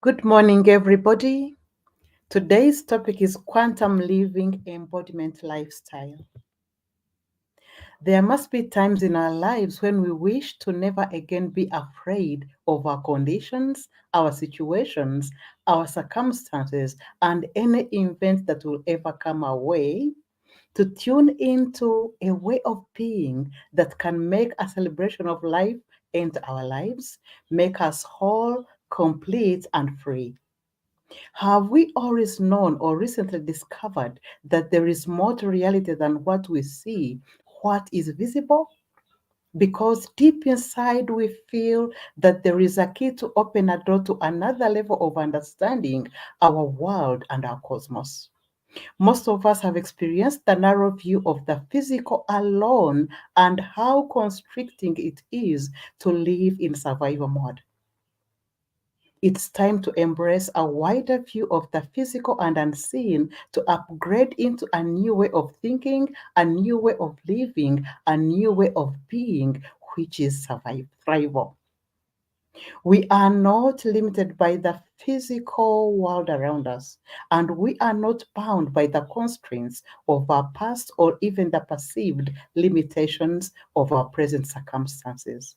Good morning, everybody. Today's topic is quantum living embodiment lifestyle. There must be times in our lives when we wish to never again be afraid of our conditions, our situations, our circumstances, and any event that will ever come our way, to tune into a way of being that can make a celebration of life enter our lives, make us whole, complete, and free. Have we always known or recently discovered that there is more to reality than what we see, what is visible? Because deep inside we feel that there is a key to open a door to another level of understanding our world and our cosmos. Most of us have experienced the narrow view of the physical alone and how constricting it is to live in survival mode. It's time to embrace a wider view of the physical and unseen, to upgrade into a new way of thinking, a new way of living, a new way of being, which is survival. We are not limited by the physical world around us, and we are not bound by the constraints of our past or even the perceived limitations of our present circumstances.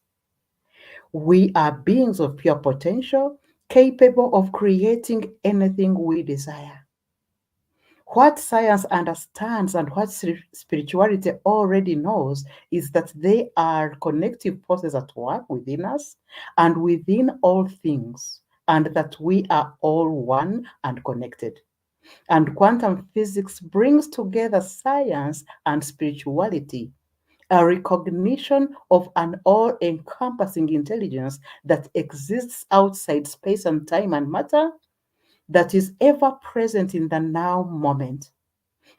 We are beings of pure potential, capable of creating anything we desire. What science understands and what spirituality already knows is that they are connective forces at work within us and within all things, and that we are all one and connected. And quantum physics brings together science and spirituality, a recognition of an all encompassing intelligence that exists outside space and time and matter, that is ever present in the now moment.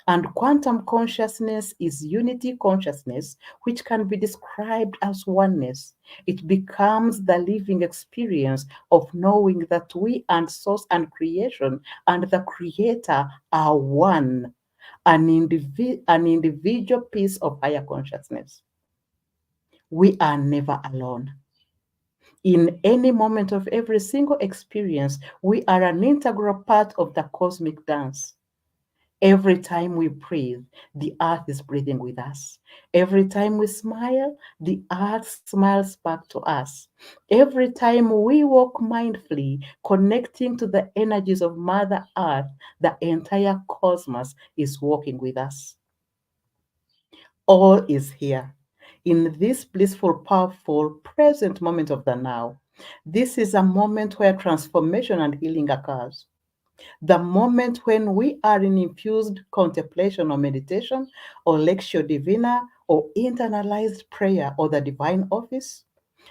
And quantum consciousness is unity consciousness, which can be described as oneness. It becomes the living experience of knowing that we and source and creation and the creator are one, an individual piece of higher consciousness. We are never alone. In any moment of every single experience, we are an integral part of the cosmic dance. Every time we breathe, the earth is breathing with us. Every time we smile, the earth smiles back to us. Every time we walk mindfully, connecting to the energies of Mother Earth, the entire cosmos is walking with us. All is here in this blissful, powerful, present moment of the now. This is a moment where transformation and healing occurs. The moment when we are in infused contemplation or meditation or lectio divina or internalized prayer or the divine office,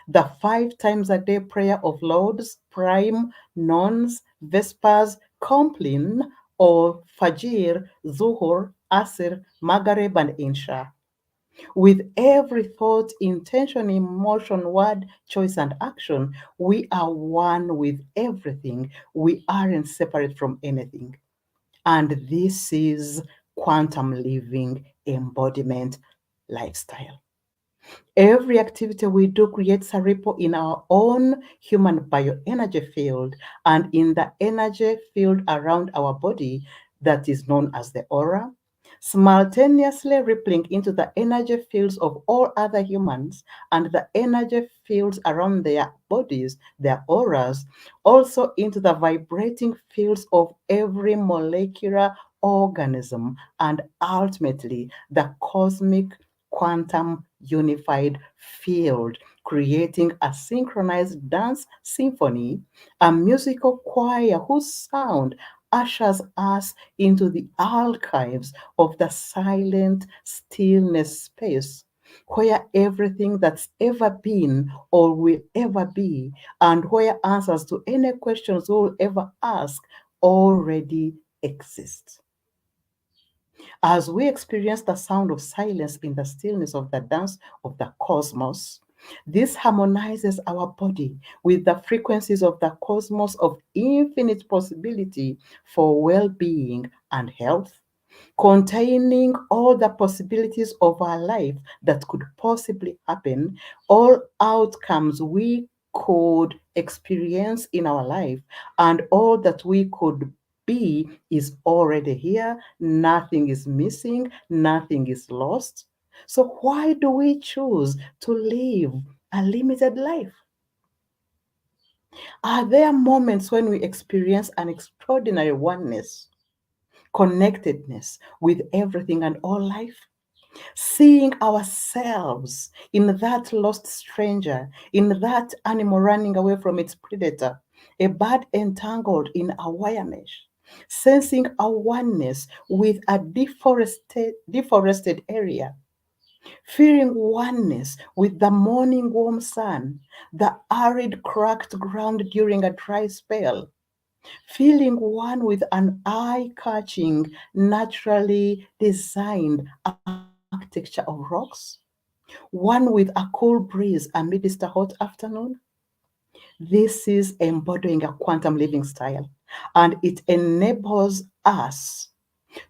the 5 times a day prayer of Lauds, Prime, Nones, Vespers, Compline, or Fajr, Zuhur, Asr, Maghrib, and Isha. With every thought, intention, emotion, word, choice, and action, we are one with everything. We aren't separate from anything. And this is quantum living embodiment lifestyle. Every activity we do creates a ripple in our own human bioenergy field and in the energy field around our body that is known as the aura, simultaneously rippling into the energy fields of all other humans and the energy fields around their bodies, their auras, also into the vibrating fields of every molecular organism, and ultimately the cosmic quantum unified field, creating a synchronized dance symphony, a musical choir whose sound ushers us into the archives of the silent stillness space where everything that's ever been or will ever be, and where answers to any questions we'll ever ask already exist. As we experience the sound of silence in the stillness of the dance of the cosmos, this harmonizes our body with the frequencies of the cosmos of infinite possibility for well being and health, containing all the possibilities of our life that could possibly happen, all outcomes we could experience in our life, and all that we could be is already here. Nothing is missing, nothing is lost. So, why do we choose to live a limited life? Are there moments when we experience an extraordinary oneness, connectedness with everything and all life? Seeing ourselves in that lost stranger, in that animal running away from its predator, a bird entangled in a wire mesh, sensing a oneness with a deforested area, feeling oneness with the morning warm sun, the arid cracked ground during a dry spell, feeling one with an eye-catching, naturally designed architecture of rocks, one with a cool breeze amidst a hot afternoon. This is embodying a quantum living style, and it enables us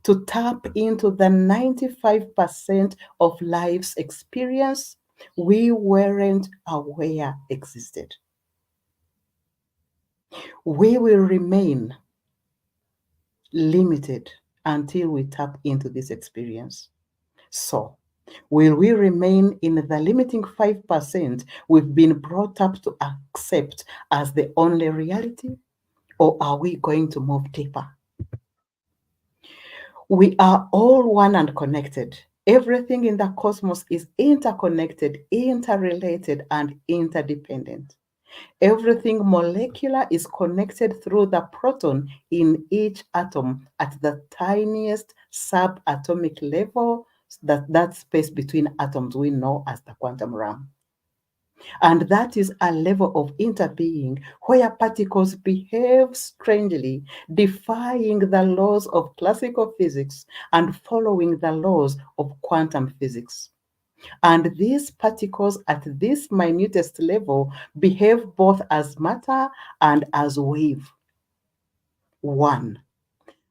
to tap into the 95% of life's experience we weren't aware existed. We will remain limited until we tap into this experience. So, will we remain in the limiting 5% we've been brought up to accept as the only reality? Or are we going to move deeper? We are all one and connected. Everything in the cosmos is interconnected, interrelated, and interdependent. Everything molecular is connected through the proton in each atom at the tiniest subatomic level, that space between atoms we know as the quantum realm. And that is a level of interbeing where particles behave strangely, defying the laws of classical physics and following the laws of quantum physics. And these particles at this minutest level behave both as matter and as wave. One,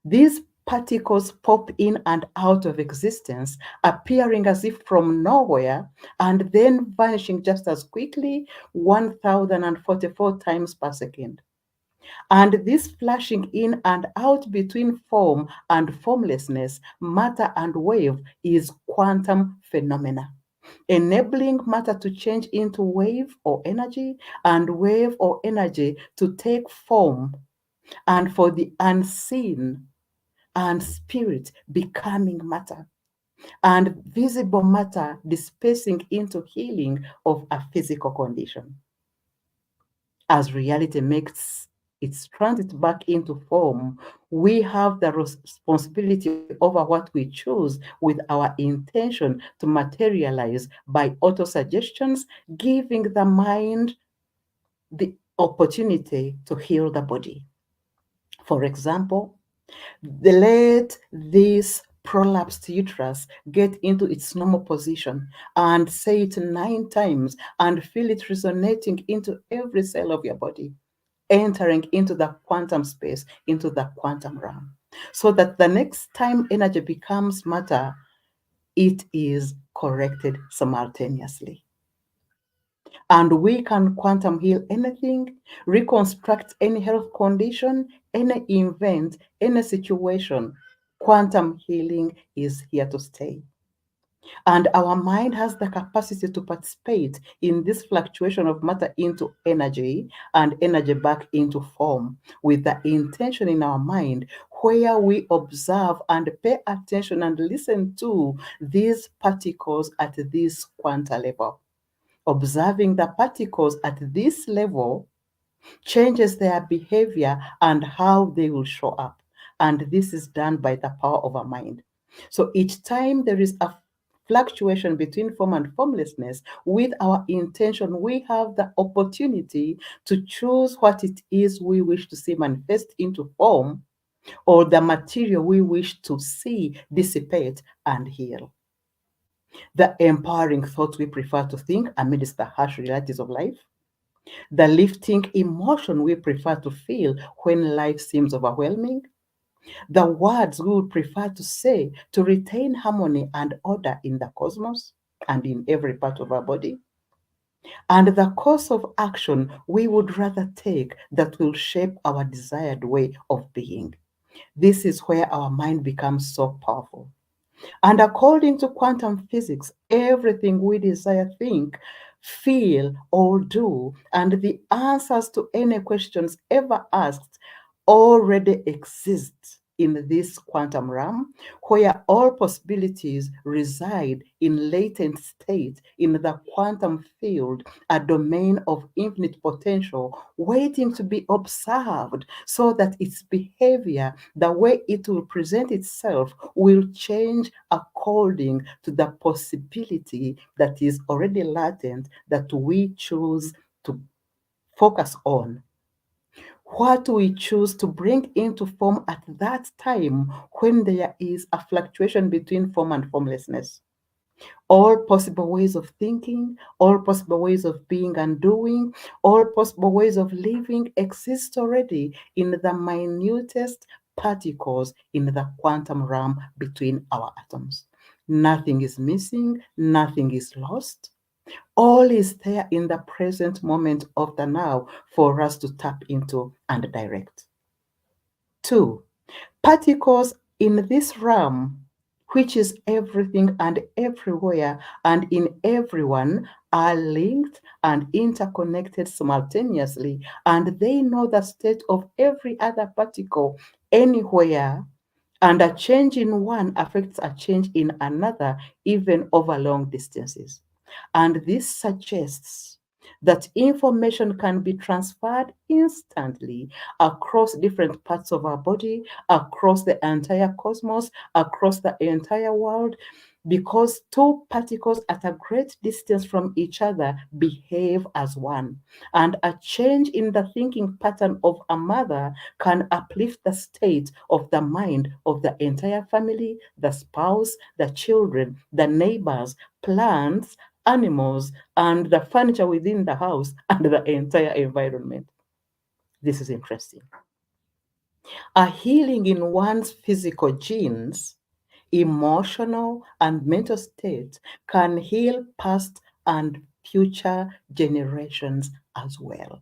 these particles pop in and out of existence, appearing as if from nowhere and then vanishing just as quickly, 1044 times per second. And this flashing in and out between form and formlessness, matter and wave, is quantum phenomena, enabling matter to change into wave or energy and wave or energy to take form, and for the unseen and spirit becoming matter, and visible matter dispersing into healing of a physical condition. As reality makes its transit back into form, we have the responsibility over what we choose with our intention to materialize by autosuggestions, giving the mind the opportunity to heal the body. For example, let this prolapsed uterus get into its normal position and say it 9 times and feel it resonating into every cell of your body, entering into the quantum space, into the quantum realm. So that the next time energy becomes matter, it is corrected simultaneously. And we can quantum heal anything, reconstruct any health condition, any event, any situation. Quantum healing is here to stay. And our mind has the capacity to participate in this fluctuation of matter into energy and energy back into form, with the intention in our mind where we observe and pay attention and listen to these particles at this quanta level. Observing the particles at this level changes their behavior and how they will show up. And this is done by the power of our mind. So each time there is a fluctuation between form and formlessness, with our intention, we have the opportunity to choose what it is we wish to see manifest into form, or the material we wish to see dissipate and heal. The empowering thoughts we prefer to think amidst the harsh realities of life, the lifting emotion we prefer to feel when life seems overwhelming, the words we would prefer to say to retain harmony and order in the cosmos and in every part of our body, and the course of action we would rather take that will shape our desired way of being. This is where our mind becomes so powerful. And according to quantum physics, everything we desire, think, feel, or do, and the answers to any questions ever asked already exist in this quantum realm, where all possibilities reside in latent state in the quantum field, a domain of infinite potential waiting to be observed so that its behavior, the way it will present itself, will change according to the possibility that is already latent that we choose to focus on. What we choose to bring into form at that time when there is a fluctuation between form and formlessness. All possible ways of thinking, all possible ways of being and doing, all possible ways of living exist already in the minutest particles in the quantum realm between our atoms. Nothing is missing, nothing is lost. All is there in the present moment of the now for us to tap into and direct. Two, particles in this realm, which is everything and everywhere and in everyone, are linked and interconnected simultaneously, and they know the state of every other particle anywhere, and a change in one affects a change in another, even over long distances. And this suggests that information can be transferred instantly across different parts of our body, across the entire cosmos, across the entire world, because two particles at a great distance from each other behave as one. And a change in the thinking pattern of a mother can uplift the state of the mind of the entire family, the spouse, the children, the neighbors, plants, animals, and the furniture within the house and the entire environment. This is interesting. A healing in one's physical genes, emotional, and mental state can heal past and future generations as well.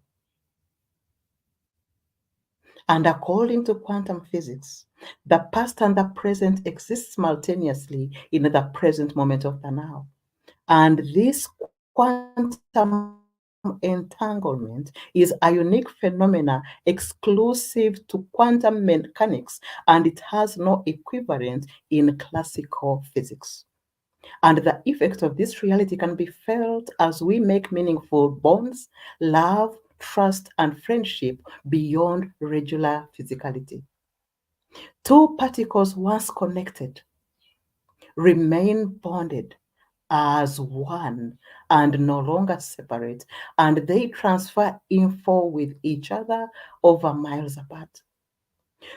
And according to quantum physics, the past and the present exist simultaneously in the present moment of the now. And this quantum entanglement is a unique phenomena exclusive to quantum mechanics, and it has no equivalent in classical physics. And the effect of this reality can be felt as we make meaningful bonds, love, trust, and friendship beyond regular physicality. Two particles once connected remain bonded as one and no longer separate, and they transfer info with each other over miles apart.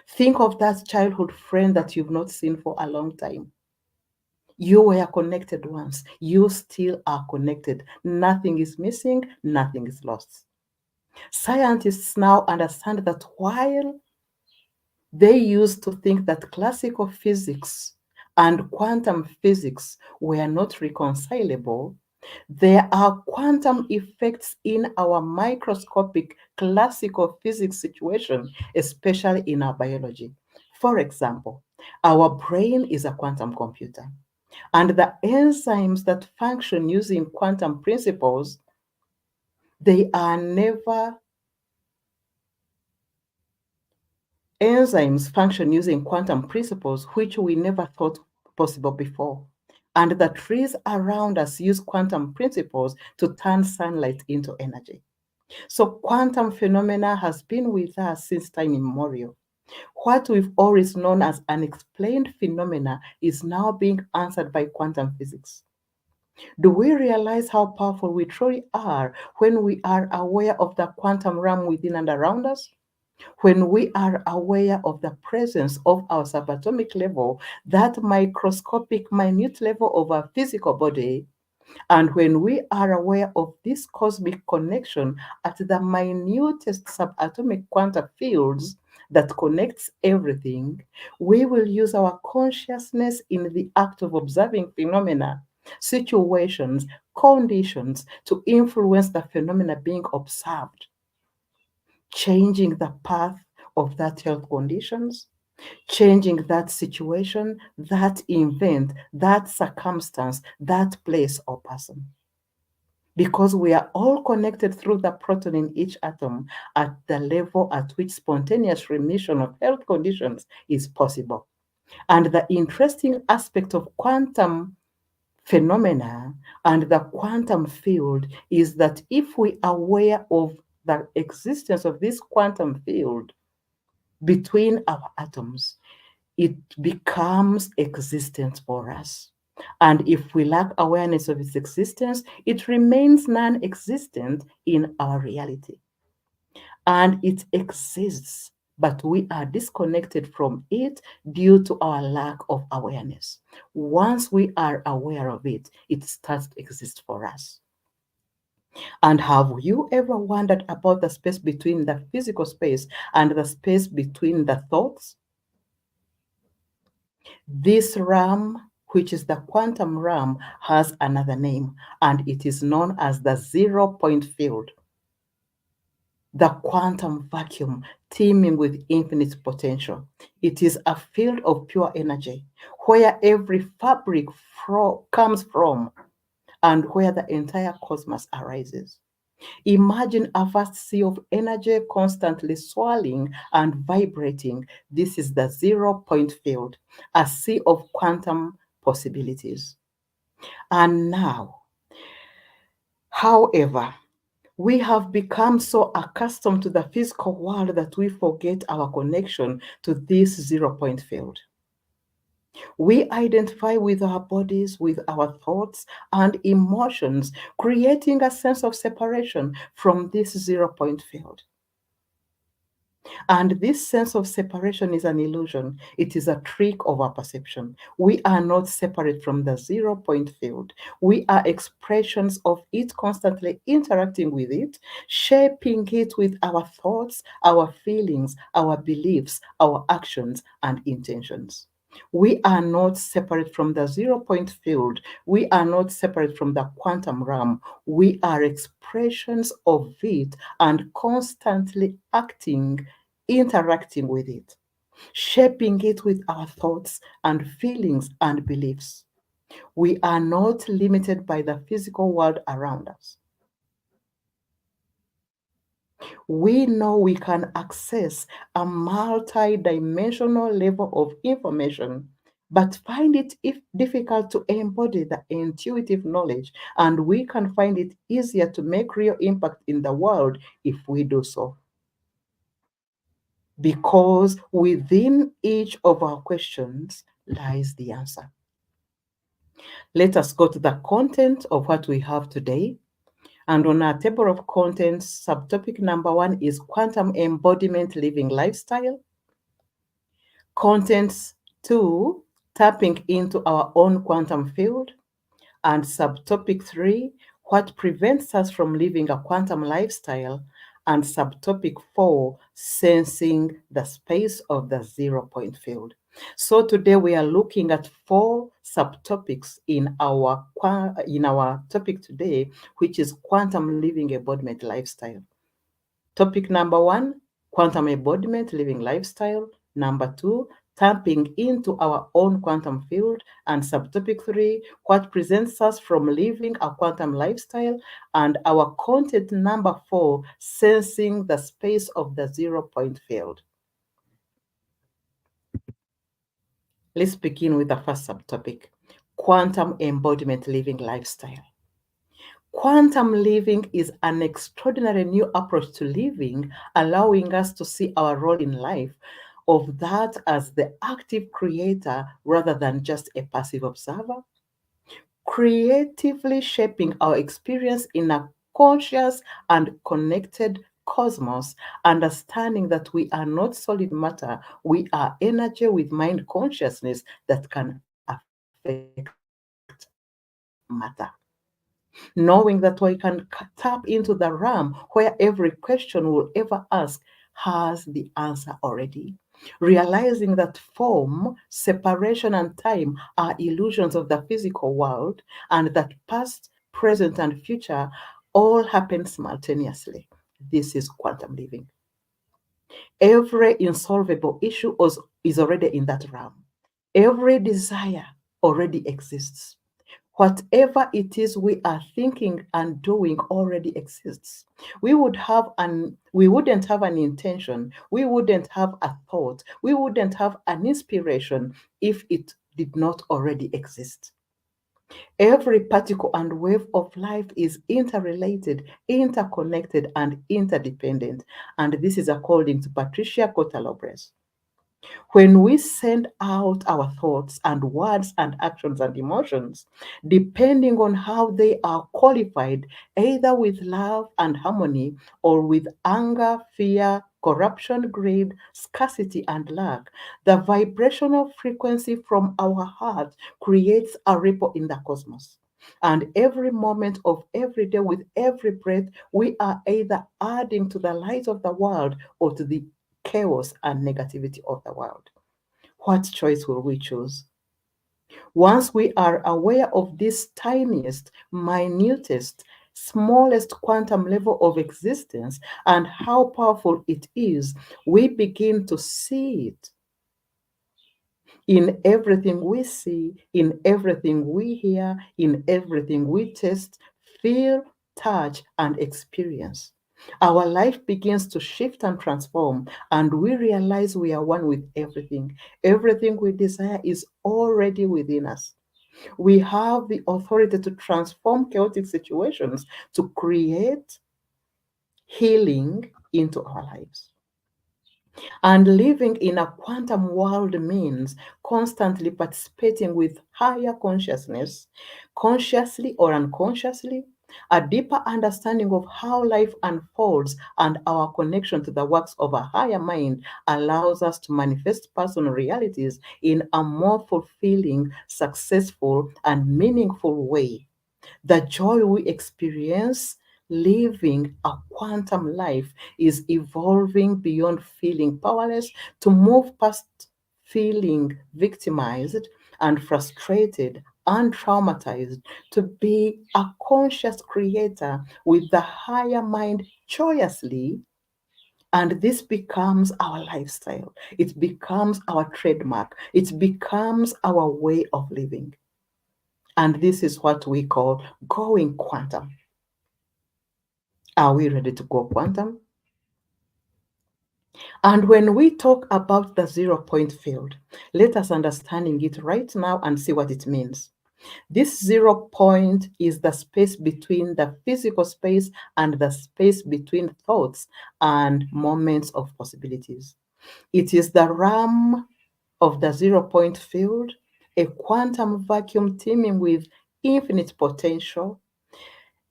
Think of that childhood friend that you've not seen for a long time. You were connected once, you still are connected. Nothing is missing, nothing is lost. Scientists now understand that while they used to think that classical physics and quantum physics were not reconcilable, there are quantum effects in our microscopic classical physics situation, especially in our biology. For example, our brain is a quantum computer, and the enzymes that function using quantum principles, they are never enzymes function using quantum principles which we never thought possible before. And the trees around us use quantum principles to turn sunlight into energy. So quantum phenomena has been with us since time immemorial. What we've always known as unexplained phenomena is now being answered by quantum physics. Do we realize how powerful we truly are when we are aware of the quantum realm within and around us? When we are aware of the presence of our subatomic level, that microscopic, minute level of our physical body, and when we are aware of this cosmic connection at the minutest subatomic quantum fields that connects everything, we will use our consciousness in the act of observing phenomena situations, conditions to influence the phenomena being observed, changing the path of that health conditions, changing that situation, that event, that circumstance, that place or person. Because we are all connected through the proton in each atom at the level at which spontaneous remission of health conditions is possible. And the interesting aspect of quantum phenomena and the quantum field is that if we are aware of the existence of this quantum field between our atoms, it becomes existence for us. And if we lack awareness of its existence, it remains non existent in our reality. And it exists, but we are disconnected from it due to our lack of awareness. Once we are aware of it, it starts to exist for us. And have you ever wondered about the space between the physical space and the space between the thoughts? This RAM, which is the quantum RAM, has another name, and it is known as the zero-point field, the quantum vacuum teeming with infinite potential. It is a field of pure energy where every fabric comes from and where the entire cosmos arises. Imagine a vast sea of energy constantly swirling and vibrating. This is the zero-point field, a sea of quantum possibilities. And now, however, we have become so accustomed to the physical world that we forget our connection to this zero-point field. We identify with our bodies, with our thoughts and emotions, creating a sense of separation from this zero-point field. And this sense of separation is an illusion. It is a trick of our perception. We are not separate from the zero-point field. We are expressions of it, constantly interacting with it, shaping it with our thoughts, our feelings, our beliefs, our actions, and intentions. We are not separate from the zero-point field. We are not separate from the quantum realm. We are expressions of it and constantly interacting with it, shaping it with our thoughts and feelings and beliefs. We are not limited by the physical world around us. We know we can access a multi-dimensional level of information, but find it difficult to embody the intuitive knowledge, and we can find it easier to make real impact in the world if we do so. Because within each of our questions lies the answer. Let us go to the content of what we have today. And on our table of contents, subtopic number 1 is Quantum Embodiment Living Lifestyle. Contents 2, Tapping into Our Own Quantum Field. And subtopic 3, What Prevents Us from Living a Quantum Lifestyle. And subtopic 4, Sensing the Space of the Zero-Point Field. So today we are looking at 4 subtopics in our topic today, which is Quantum Living Embodiment Lifestyle. Topic number 1, Quantum Embodiment Living Lifestyle. Number 2, Tapping into Our Own Quantum Field. And subtopic 3, What Prevents Us from Living a Quantum Lifestyle. And our content number 4, Sensing the Space of the Zero-Point Field. Let's begin with the first subtopic, Quantum Embodiment Living Lifestyle. Quantum living is an extraordinary new approach to living, allowing us to see our role in life of that as the active creator rather than just a passive observer, creatively shaping our experience in a conscious and connected cosmos, understanding that we are not solid matter, we are energy with mind consciousness that can affect matter. Knowing that we can tap into the realm where every question we'll ever ask has the answer already. realizing that form, separation, and time are illusions of the physical world, and that past, present, and future all happen simultaneously. This is quantum living. Every insolvable issue is already in that realm. Every desire already exists. Whatever it is we are thinking and doing already exists. We wouldn't have an intention, we wouldn't have a thought, we wouldn't have an inspiration if it did not already exist. Every particle and wave of life is interrelated, interconnected, and interdependent. And this is according to Patricia Cotalobres. When we send out our thoughts and words and actions and emotions, depending on how they are qualified, either with love and harmony or with anger, fear, corruption, greed, scarcity, and lack, the vibrational frequency from our heart creates a ripple in the cosmos. And every moment of every day, with every breath, we are either adding to the light of the world or to the chaos and negativity of the world. What choice will we choose? Once we are aware of this tiniest, minutest, smallest quantum level of existence and how powerful it is, we begin to see it in everything we see, in everything we hear, in everything we taste, feel, touch, and experience. Our life begins to shift and transform, and we realize we are one with everything. Everything we desire is already within us. We have the authority to transform chaotic situations, to create healing into our lives. And living in a quantum world means constantly participating with higher consciousness, consciously or unconsciously, a deeper understanding of how life unfolds and our connection to the works of a higher mind allows us to manifest personal realities in a more fulfilling, successful, and meaningful way. The joy we experience living a quantum life is evolving beyond feeling powerless to move past feeling victimized and frustrated and traumatized to be a conscious creator with the higher mind joyously. And this becomes our lifestyle. It becomes our trademark. It becomes our way of living. And this is what we call going quantum. Are we ready to go quantum? And when we talk about the 0 point field, let us understanding it right now and see what it means. This 0 point is the space between the physical space and the space between thoughts and moments of possibilities. It is the realm of the 0 point field, a quantum vacuum teeming with infinite potential.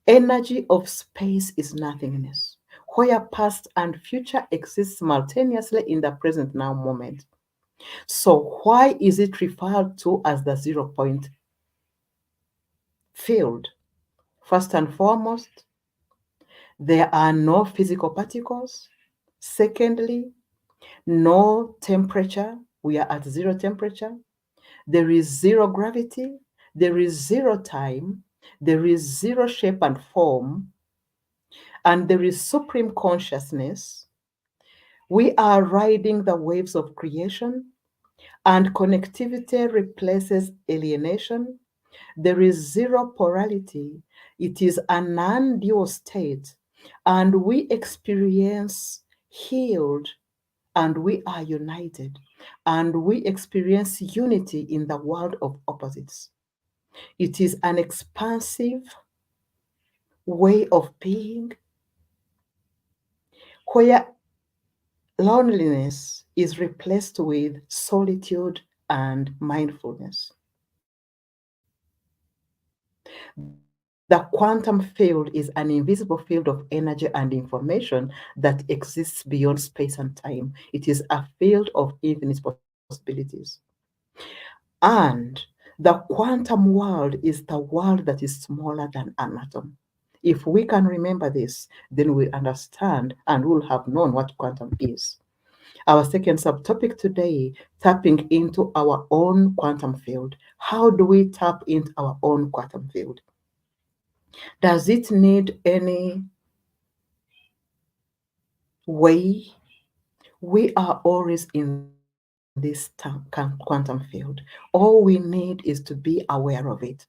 Energy of space is nothingness, where past and future exist simultaneously in the present now moment. So, why is it referred to as the 0 point field? First and foremost, there are no physical particles. Secondly, no temperature. We are at zero temperature. There is zero gravity. There is zero time. There is zero shape and form. And there is supreme consciousness. We are riding the waves of creation, and connectivity replaces alienation. There is zero polarity. It is a non-dual state, and we experience healed, and we are united, and we experience unity in the world of opposites. It is an expansive way of being where loneliness is replaced with solitude and mindfulness. The quantum field is an invisible field of energy and information that exists beyond space and time. It is a field of infinite possibilities. And the quantum world is the world that is smaller than an atom. If we can remember this, then we understand and will have known what quantum is. Our second subtopic today, tapping into our own quantum field. How do we tap into our own quantum field? Does it need any way? We are always in this quantum field. All we need is to be aware of it.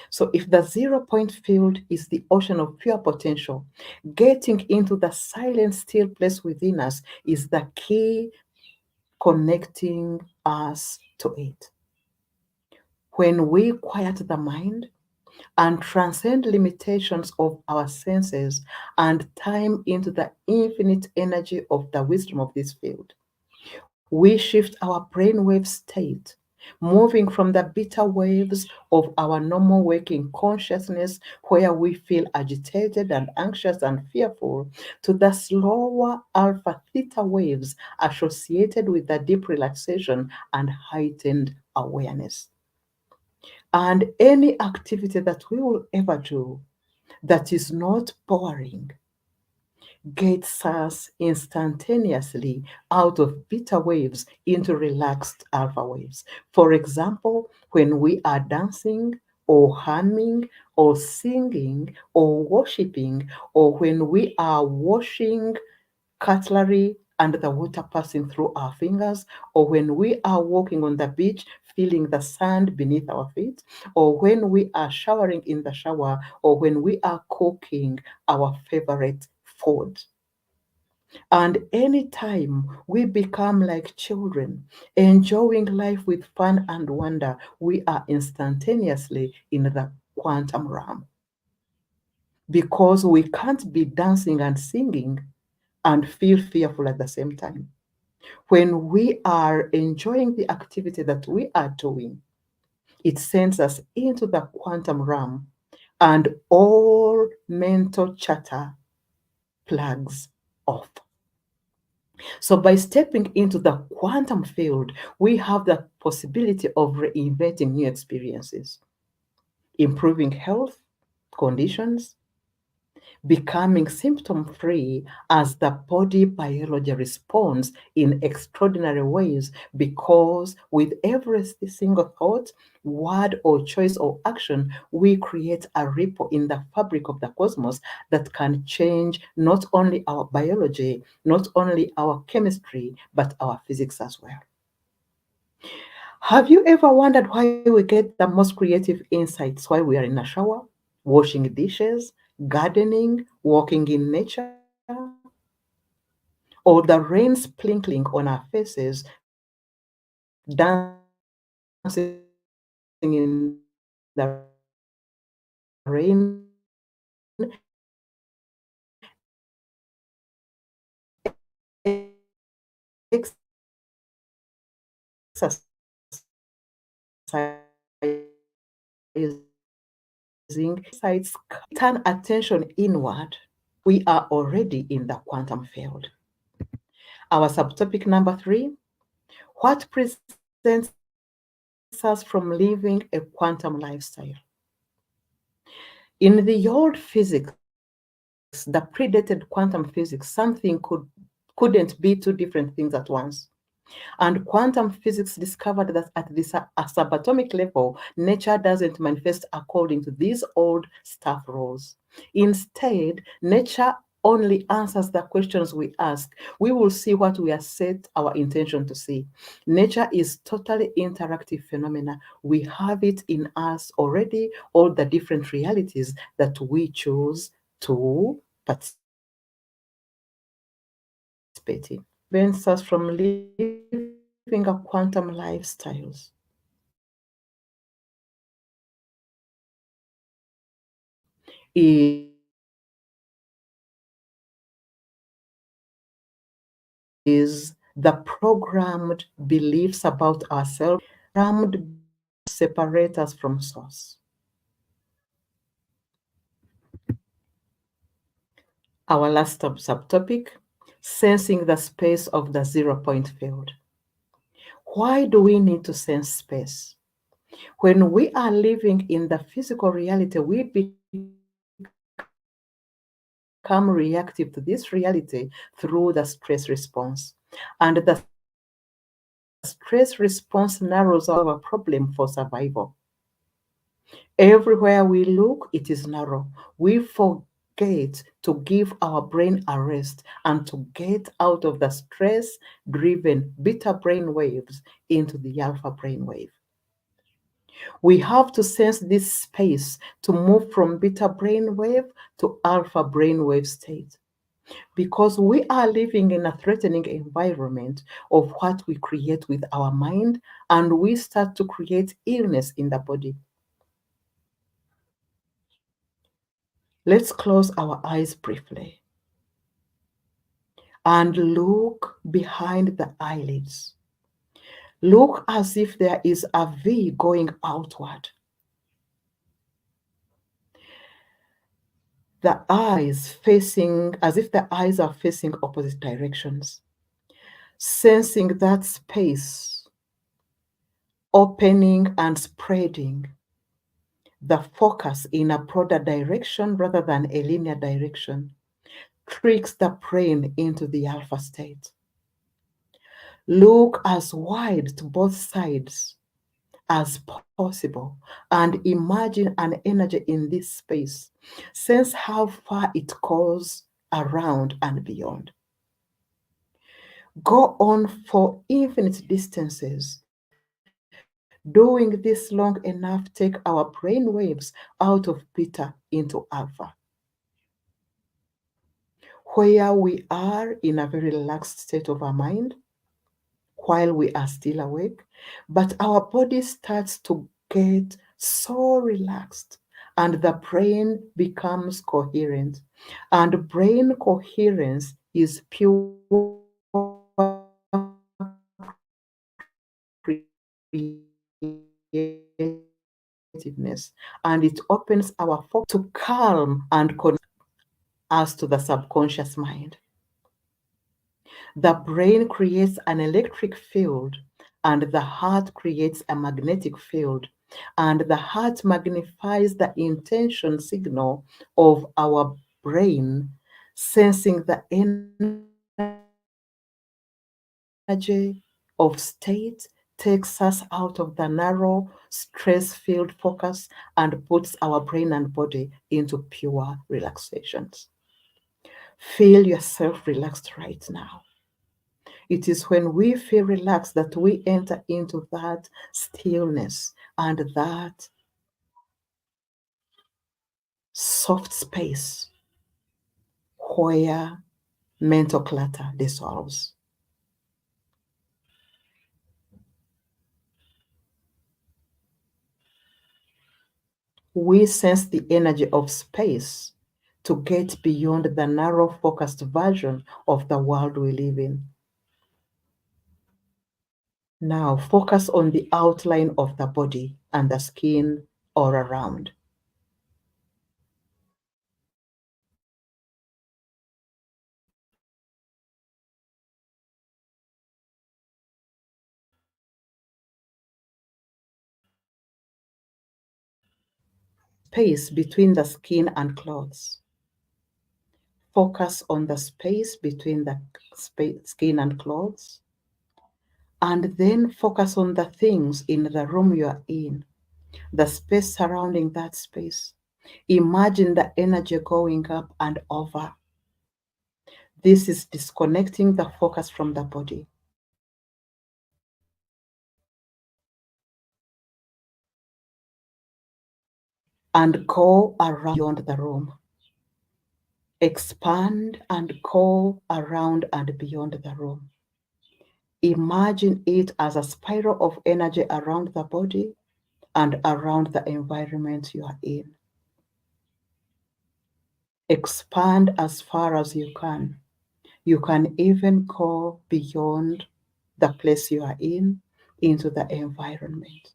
So, if the 0 point field is the ocean of pure potential, getting into the silent, still place within us is the key connecting us to it. When we quiet the mind and transcend limitations of our senses and time into the infinite energy of the wisdom of this field, we shift our brainwave state, moving from the beta waves of our normal waking consciousness, where we feel agitated and anxious and fearful, to the slower alpha theta waves associated with the deep relaxation and heightened awareness. And any activity that we will ever do that is not boring gets us instantaneously out of beta waves into relaxed alpha waves. For example, when we are dancing or humming or singing or worshiping, or when we are washing cutlery and the water passing through our fingers, or when we are walking on the beach, feeling the sand beneath our feet, or when we are showering in the shower, or when we are cooking our favorite food. And anytime we become like children, enjoying life with fun and wonder, we are instantaneously in the quantum realm. Because we can't be dancing and singing and feel fearful at the same time. When we are enjoying the activity that we are doing, it sends us into the quantum realm, and all mental chatter plugs off. So, by stepping into the quantum field, we have the possibility of reinventing new experiences, improving health conditions, becoming symptom free as the body biology responds in extraordinary ways, because with every single thought, word, or choice or action, we create a ripple in the fabric of the cosmos that can change not only our biology, not only our chemistry, but our physics as well. Have you ever wondered why we get the most creative insights while we are in a shower, washing dishes, gardening, walking in nature, or the rain sprinkling on our faces, dancing in the rain, exercising insights turn attention inward, we are already in the quantum field. Our subtopic number 3, what prevents us from living a quantum lifestyle? In the old physics, the predated quantum physics, couldn't be two different things at once. And quantum physics discovered that at the subatomic level, nature doesn't manifest according to these old staff rules. Instead, nature only answers the questions we ask. We will see what we are set our intention to see. Nature is totally interactive phenomena. We have it in us already, all the different realities that we choose to participate in. Prevents us from living a quantum lifestyles is the programmed beliefs about ourselves, programmed separate us from source. Our last subtopic, sensing the space of the 0 point field. Why do we need to sense space? When we are living in the physical reality, we become reactive to this reality through the stress response. And the stress response narrows our problem for survival. Everywhere we look, it is narrow. We forget to give our brain a rest and to get out of the stress driven beta brain waves into the alpha brain wave. We have to sense this space to move from beta brainwave to alpha brainwave state because we are living in a threatening environment of what we create with our mind, and we start to create illness in the body. Let's close our eyes briefly and look behind the eyelids. Look as if there is a V going outward. The eyes facing, as if the eyes are facing opposite directions. Sensing that space opening and spreading the focus in a broader direction rather than a linear direction tricks the brain into the alpha state. Look as wide to both sides as possible and imagine an energy in this space. Sense how far it goes around and beyond. Go on for infinite distances. Doing this long enough take our brain waves out of beta into alpha, where we are in a very relaxed state of our mind while we are still awake, but our body starts to get so relaxed and the brain becomes coherent. And brain coherence is pure creativeness, and it opens our focus to calm and connect us to the subconscious mind. The brain creates an electric field, and the heart creates a magnetic field. And the heart magnifies the intention signal of our brain, sensing the energy of state takes us out of the narrow, stress-filled focus and puts our brain and body into pure relaxations. Feel yourself relaxed right now. It is when we feel relaxed that we enter into that stillness and that soft space where mental clutter dissolves. We sense the energy of space to get beyond the narrow focused version of the world we live in. Now focus on the outline of the body and the skin all around. Space between the skin and clothes. Focus on the space between the skin and clothes. And then focus on the things in the room you are in, the space surrounding that space. Imagine the energy going up and over. This is disconnecting the focus from the body. And go around the room. Expand and go around and beyond the room. Imagine it as a spiral of energy around the body and around the environment you are in. Expand as far as you can. You can even go beyond the place you are in into the environment.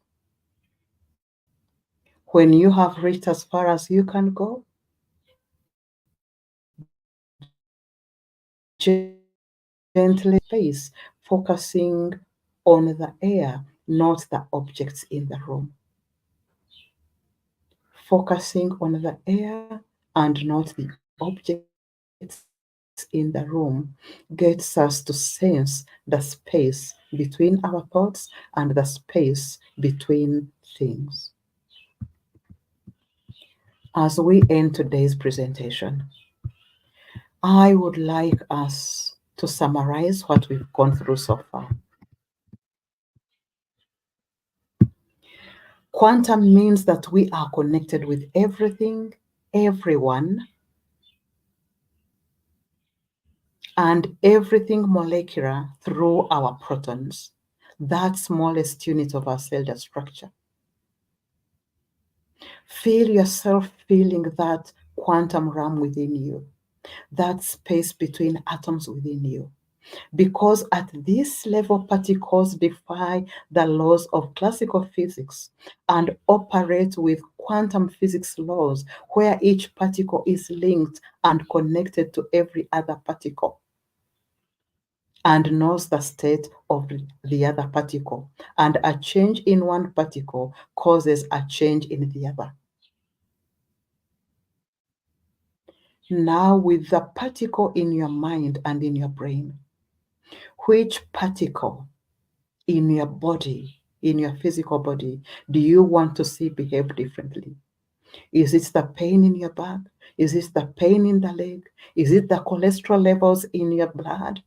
When you have reached as far as you can go, gently space, focusing on the air, not the objects in the room. Focusing on the air and not the objects in the room. in the room gets us to sense the space between our thoughts and the space between things. As we end today's presentation, I would like us to summarize what we've gone through so far. Quantum means that we are connected with everything, everyone, and everything molecular through our protons, that smallest unit of our cellular structure. Feel yourself feeling that quantum realm within you, that space between atoms within you. Because at this level, particles defy the laws of classical physics and operate with quantum physics laws, where each particle is linked and connected to every other particle and knows the state of the other particle. And a change in one particle causes a change in the other. Now, with the particle in your mind and in your brain, which particle in your body, in your physical body, do you want to see behave differently? Is it the pain in your back? Is it the pain in the leg? Is it the cholesterol levels in your blood?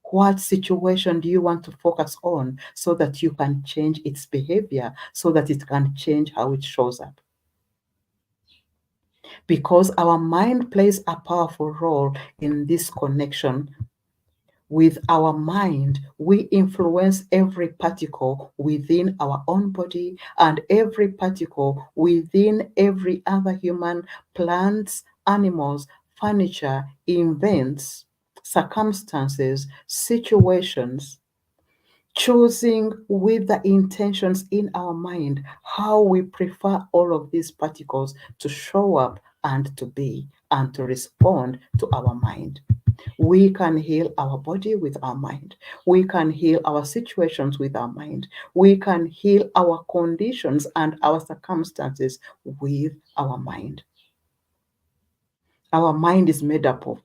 What situation do you want to focus on so that you can change its behavior, so that it can change how it shows up? Because our mind plays a powerful role in this connection. With our mind, we influence every particle within our own body and every particle within every other human, plants, animals, furniture, events, circumstances, situations, choosing with the intentions in our mind how we prefer all of these particles to show up and to be and to respond to our mind. We can heal our body with our mind. We can heal our situations with our mind. We can heal our conditions and our circumstances with our mind. Our mind is made up of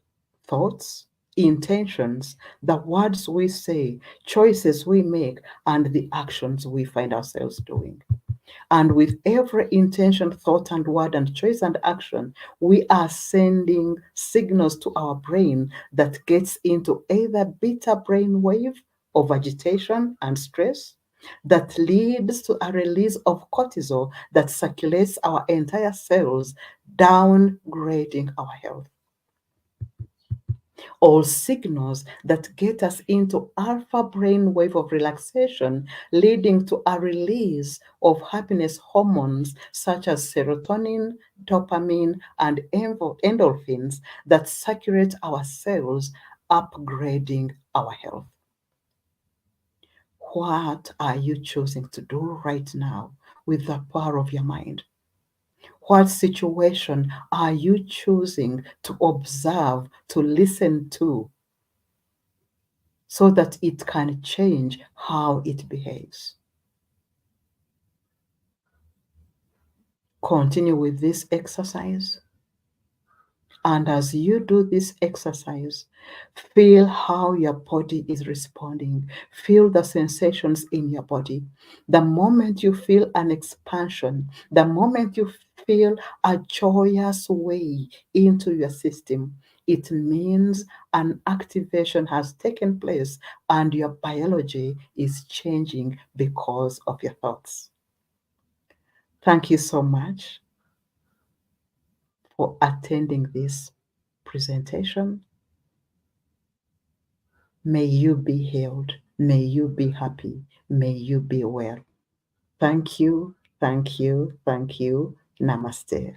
thoughts, intentions, the words we say, choices we make, and the actions we find ourselves doing. And with every intention, thought, and word, and choice and action, we are sending signals to our brain that gets into either beta brain wave of agitation and stress that leads to a release of cortisol that circulates our entire cells, downgrading our health. All signals that get us into alpha brain wave of relaxation, leading to a release of happiness hormones such as serotonin, dopamine, and endorphins that circulate our cells, upgrading our health. What are you choosing to do right now with the power of your mind? What situation are you choosing to observe, to listen to, so that it can change how it behaves? Continue with this exercise. And as you do this exercise, feel how your body is responding. Feel the sensations in your body. The moment you feel an expansion, the moment you feel a joyous way into your system, it means an activation has taken place and your biology is changing because of your thoughts. Thank you so much for attending this presentation. May you be healed. May you be happy. May you be well. Thank you. Thank you. Thank you. Namaste.